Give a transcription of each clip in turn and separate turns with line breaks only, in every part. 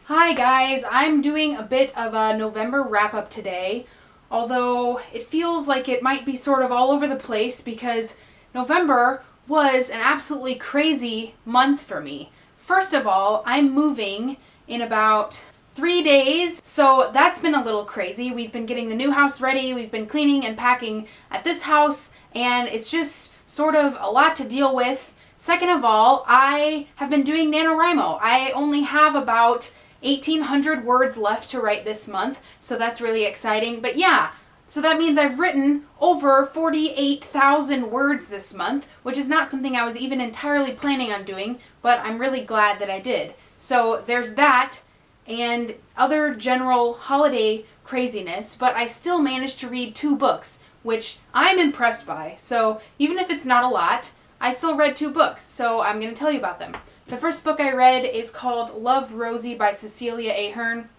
Hi guys, I'm doing a bit of a November wrap-up today, although it feels like it might be sort of all over the place because November was an absolutely crazy month for me. First of all, I'm moving in about 3 days, so that's been a little crazy. We've been getting the new house ready, we've been cleaning and packing at this house, and it's just sort of a lot to deal with. Second of all, I have been doing NaNoWriMo. I only have about 1,800 words left to write this month, so that's really exciting. But yeah, so that means I've written over 48,000 words this month, which is not something I was even entirely planning on doing, but I'm really glad that I did. So there's that and other general holiday craziness, but I still managed to read 2 books, which I'm impressed by. So even if it's not a lot, I still read 2 books, so I'm going to tell you about them. The first book I read is called Love, Rosie by Cecila Ahern.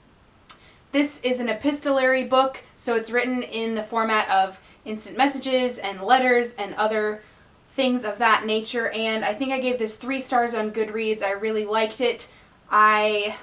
This is an epistolary book, so it's written in the format of instant messages and letters and other things of that nature, and I think I gave this 3 stars on Goodreads. I really liked it. I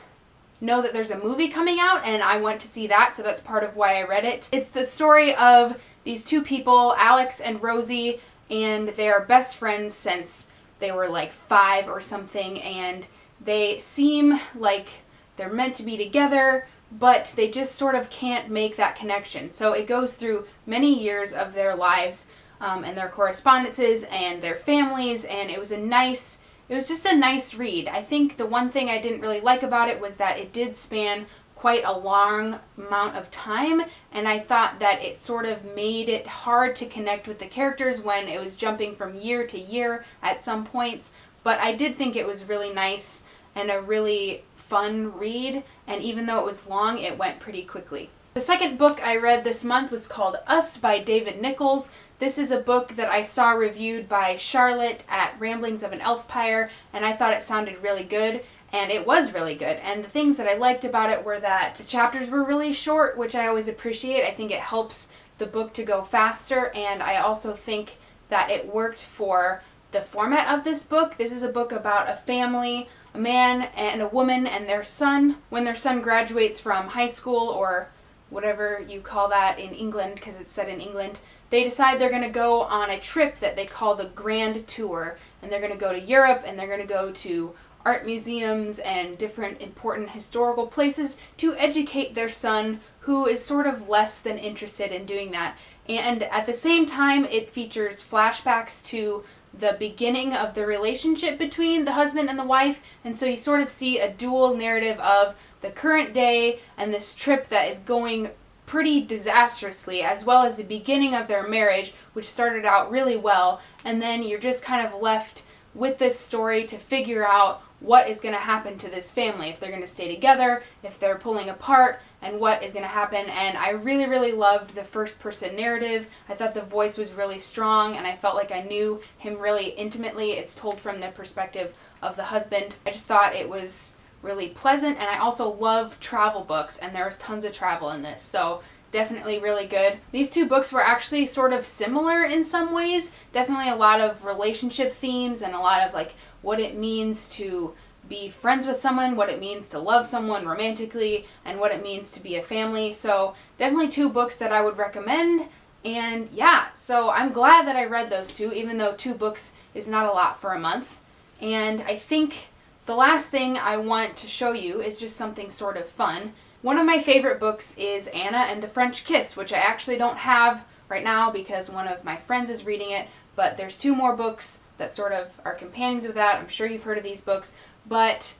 know that there's a movie coming out, and I went to see that, so that's part of why I read it. It's the story of these 2 people, Alex and Rosie, and they are best friends since they were like 5 or something, and they seem like they're meant to be together, but they just sort of can't make that connection. So it goes through many years of their lives and their correspondences and their families, and it was just a nice read. I think the one thing I didn't really like about it was that it did span quite a long amount of time, and I thought that it sort of made it hard to connect with the characters when it was jumping from year to year at some points, but I did think it was really nice and a really fun read, and even though it was long, it went pretty quickly. The second book I read this month was called Us by David Nicholls. This is a book that I saw reviewed by Charlotte at RamblingsOfAnElfpire, and I thought it sounded really good. And it was really good. And the things that I liked about it were that the chapters were really short, which I always appreciate. I think it helps the book to go faster, and I also think that it worked for the format of this book. This is a book about a family, a man and a woman and their son. When their son graduates from high school, or whatever you call that in England, because it's set in England, they decide they're going to go on a trip that they call the Grand Tour. And they're going to go to Europe, and they're going to go to art museums and different important historical places to educate their son, who is sort of less than interested in doing that. And at the same time, it features flashbacks to the beginning of the relationship between the husband and the wife, and so you sort of see a dual narrative of the current day and this trip that is going pretty disastrously, as well as the beginning of their marriage, which started out really well, and then you're just kind of left with this story to figure out what is going to happen to this family, if they're going to stay together, if they're pulling apart, and what is going to happen. And I really, really loved the first person narrative. I thought the voice was really strong, and I felt like I knew him really intimately. It's told from the perspective of the husband. I just thought it was really pleasant, and I also love travel books, and there was tons of travel in this, so definitely really good. These 2 books were actually sort of similar in some ways. Definitely a lot of relationship themes and a lot of like what it means to be friends with someone, what it means to love someone romantically, and what it means to be a family. So definitely 2 books that I would recommend. And yeah, so I'm glad that I read those 2, even though 2 books is not a lot for a month. And I think the last thing I want to show you is just something sort of fun. One of my favorite books is Anna and the French Kiss, which I actually don't have right now because one of my friends is reading it, but there's 2 more books that sort of are companions with that. I'm sure you've heard of these books, but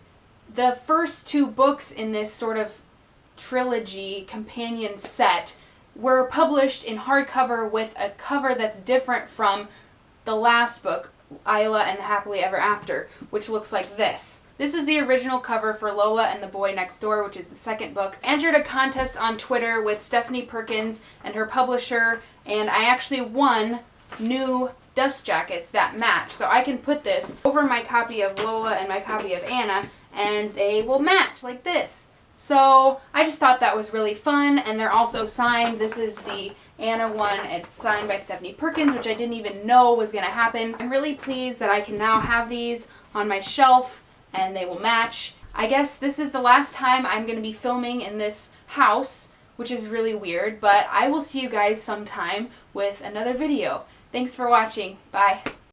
the first 2 books in this sort of trilogy companion set were published in hardcover with a cover that's different from the last book, Isla and the Happily Ever After, which looks like this. This is the original cover for Lola and the Boy Next Door, which is the second book. I entered a contest on Twitter with Stephanie Perkins and her publisher, and I actually won new dust jackets that match. So I can put this over my copy of Lola and my copy of Anna, and they will match like this. So I just thought that was really fun, and they're also signed. This is the Anna one. It's signed by Stephanie Perkins, which I didn't even know was going to happen. I'm really pleased that I can now have these on my shelf and they will match. I guess this is the last time I'm going to be filming in this house, which is really weird, but I will see you guys sometime with another video. Thanks for watching. Bye.